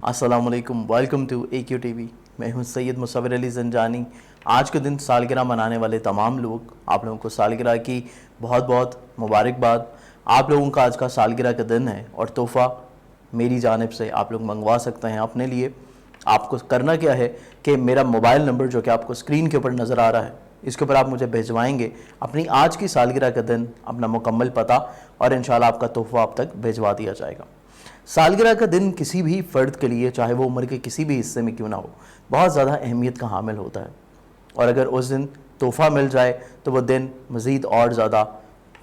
अस्सलाम वालेकुम, welcome to AQ TV। मैं हूं सैयद मुसव्विर अली ज़ंजानी। आज के दिन सालगिरह मनाने वाले तमाम लोग, आप लोगों को सालगिरह की बहुत बहुत मुबारकबाद। आप लोगों का आज का सालगिरह का दिन है और तोहफ़ा मेरी जानिब से आप लोग मंगवा सकते हैं अपने लिए। आपको करना क्या है कि मेरा मोबाइल नंबर जो कि आपको स्क्रीन के ऊपर नज़र आ रहा है, इसके ऊपर आप मुझे भिजवाएंगे अपनी आज की सालगिरह का दिन, अपना मुकम्मल पता, और इंशाल्लाह आपका तोहफ़ा आप तक भिजवा दिया जाएगा। सालगिरह का दिन किसी भी फ़र्द के लिए, चाहे वो उम्र के किसी भी हिस्से में क्यों ना हो, बहुत ज़्यादा अहमियत का हामिल होता है। और अगर उस दिन तोहफ़ा मिल जाए तो वो दिन मज़ीद और ज़्यादा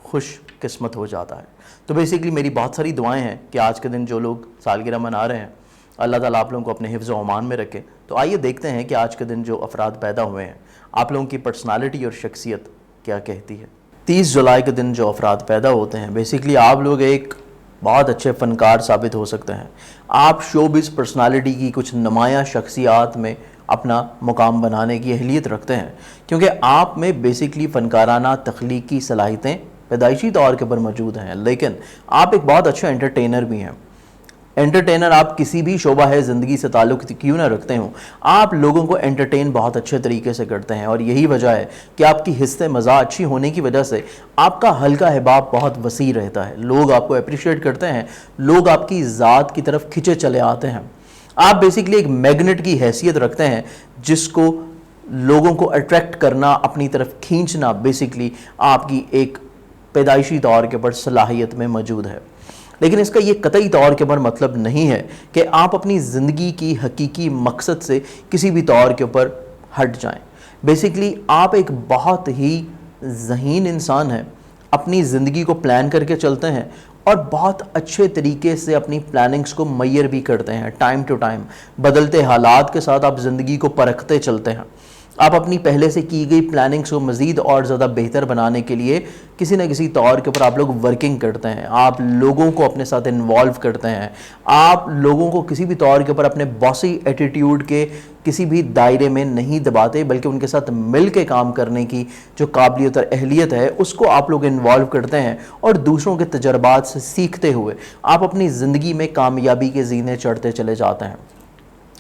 खुश किस्मत हो जाता है। तो बेसिकली मेरी बहुत सारी दुआएं हैं कि आज के दिन जो लोग सालगिरह मना रहे हैं, अल्लाह ताला आप लोगों को अपने हिफ्ज़ व अमान में रखे। तो आइए देखते हैं कि आज के दिन जो अफराद पैदा हुए हैं, आप लोगों की पर्सनालिटी और शख्सियत क्या कहती है। 30 जुलाई के दिन जो अफराद पैदा होते हैं, बेसिकली आप लोग एक बहुत अच्छे फ़नकार साबित हो सकते हैं। आप शोबिज़ पर्सनालिटी की कुछ नुमायाँ शख्सियात में अपना मुकाम बनाने की अहलियत रखते हैं, क्योंकि आप में बेसिकली फ़नकाराना तख्लीकी सलाहियतें पैदाइशी तौर के पर मौजूद हैं। लेकिन आप एक बहुत अच्छे एंटरटेनर भी हैं। एंटरटेनर, आप किसी भी शोबा है ज़िंदगी से ताल्लुक़ क्यों ना रखते हो, आप लोगों को एंटरटेन बहुत अच्छे तरीके से करते हैं। और यही वजह है कि आपकी हिस्से मज़ा अच्छी होने की वजह से आपका हल्का हिबाब बहुत वसी रहता है। लोग आपको अप्रिशिएट करते हैं, लोग आपकी ज़ात की तरफ खिंचे चले आते हैं। आप बेसिकली एक मैग्नेट की हैसियत रखते हैं, जिसको लोगों को अट्रैक्ट करना, अपनी तरफ खींचना बेसिकली आपकी एक पैदाइशी तौर के ऊपर सलाहियत में मौजूद है। लेकिन इसका ये कतई तौर के ऊपर मतलब नहीं है कि आप अपनी ज़िंदगी की हकीकी मकसद से किसी भी तौर के ऊपर हट जाएं। बेसिकली आप एक बहुत ही ज़हीन इंसान हैं, अपनी ज़िंदगी को प्लान करके चलते हैं और बहुत अच्छे तरीके से अपनी प्लानिंग्स को मैयर भी करते हैं। टाइम टू टाइम बदलते हालात के साथ आप ज़िंदगी को परखते चलते हैं। आप अपनी पहले से की गई प्लानिंग्स को मज़ीद और ज़्यादा बेहतर बनाने के लिए किसी न किसी तौर के ऊपर आप लोग वर्किंग करते हैं। आप लोगों को अपने साथ इन्वॉल्व करते हैं। आप लोगों को किसी भी तौर के ऊपर अपने बॉसी एटीट्यूड के किसी भी दायरे में नहीं दबाते, बल्कि उनके साथ मिल के काम करने की जो काबिलियत और अहलियत है, उसको आप लोग इन्वॉल्व करते हैं। और दूसरों के तजर्बात से सीखते हुए आप अपनी ज़िंदगी में कामयाबी के ज़ीने चढ़ते चले जाते हैं।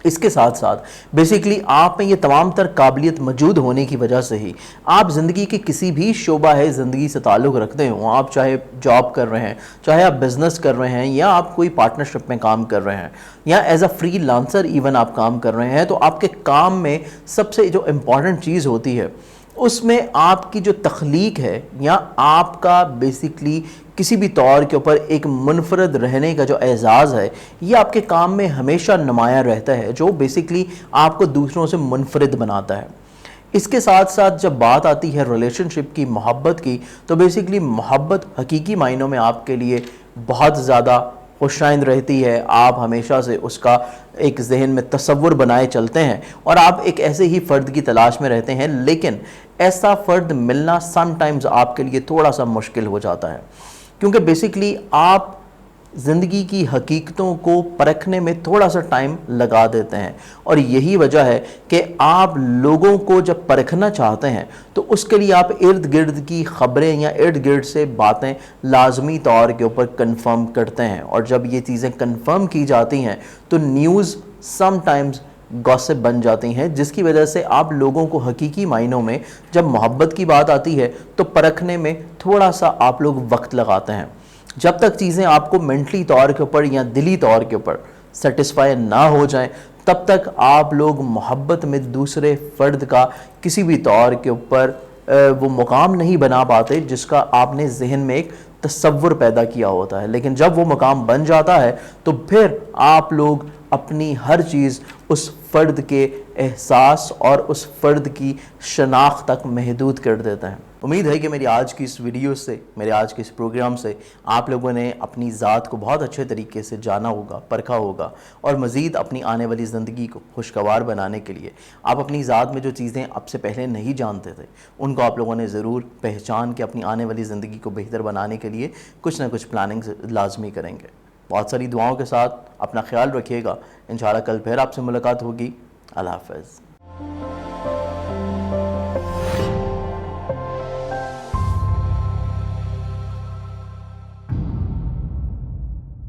इसके साथ साथ बेसिकली आप में ये तमाम तर काबिलियत मौजूद होने की वजह से ही आप ज़िंदगी के किसी भी शोबा है ज़िंदगी से ताल्लुक़ रखते हो, आप चाहे जॉब कर रहे हैं, चाहे आप बिज़नेस कर रहे हैं, या आप कोई पार्टनरशिप में काम कर रहे हैं, या as a freelancer even आप काम कर रहे हैं, तो आपके काम में सबसे जो इम्पॉर्टेंट चीज़ होती है, उसमें आपकी जो तख्लीक है या आपका बेसिकली किसी भी तौर के ऊपर एक मुनफरद रहने का जो एजाज़ है, ये आपके काम में हमेशा नुमायाँ रहता है, जो बेसिकली आपको दूसरों से मुनफरद बनाता है। इसके साथ साथ जब बात आती है रिलेशनशिप की, मोहब्बत की, तो बेसिकली मोहब्बत हकीकी मायनों में आपके लिए बहुत ज़्यादा खुशाइंद रहती है। आप हमेशा से उसका एक जहन में तसव्वुर बनाए चलते हैं और आप एक ऐसे ही फ़र्द की तलाश में रहते हैं। लेकिन ऐसा फ़र्द मिलना समटाइम्स आपके लिए थोड़ा सा मुश्किल हो जाता है, क्योंकि बेसिकली आप ज़िंदगी की हकीकतों को परखने में थोड़ा सा टाइम लगा देते हैं। और यही वजह है कि आप लोगों को जब परखना चाहते हैं तो उसके लिए आप इर्द गिर्द की ख़बरें या इर्द गिर्द से बातें लाजमी तौर के ऊपर कंफर्म करते हैं। और जब ये चीज़ें कंफर्म की जाती हैं तो न्यूज़ समटाइम्स गॉसिप बन जाती हैं, जिसकी वजह से आप लोगों को हकीकी मायनों में जब मोहब्बत की बात आती है तो परखने में थोड़ा सा आप लोग वक्त लगाते हैं। जब तक चीज़ें आपको मेंटली तौर के ऊपर या दिली तौर के ऊपर सेटिस्फाई ना हो जाएं, तब तक आप लोग मोहब्बत में दूसरे फ़र्द का किसी भी तौर के ऊपर वो मुकाम नहीं बना पाते जिसका आपने जहन में एक तसव्वुर पैदा किया होता है। लेकिन जब वो मुकाम बन जाता है तो फिर आप लोग अपनी हर चीज़ उस फ़र्द के एहसास और उस फ़र्द की शनाख्त तक महदूद कर देते हैं। उम्मीद है कि मेरी आज की इस वीडियो से, मेरे आज के इस प्रोग्राम से आप लोगों ने अपनी ज़ात को बहुत अच्छे तरीके से जाना होगा, परखा होगा, और मज़ीद अपनी आने वाली ज़िंदगी को खुशगवार बनाने के लिए आप अपनी ज़ात में जो चीज़ें अब से पहले नहीं जानते थे, उनको आप लोगों ने ज़रूर पहचान के अपनी आने वाली ज़िंदगी को बेहतर बनाने के लिए कुछ ना कुछ प्लानिंग लाजमी करेंगे। बहुत सारी दुआओं के साथ अपना ख्याल रखिएगा। इंशाअल्लाह कल फिर आपसे मुलाकात होगी। अल्लाह हाफ़िज़।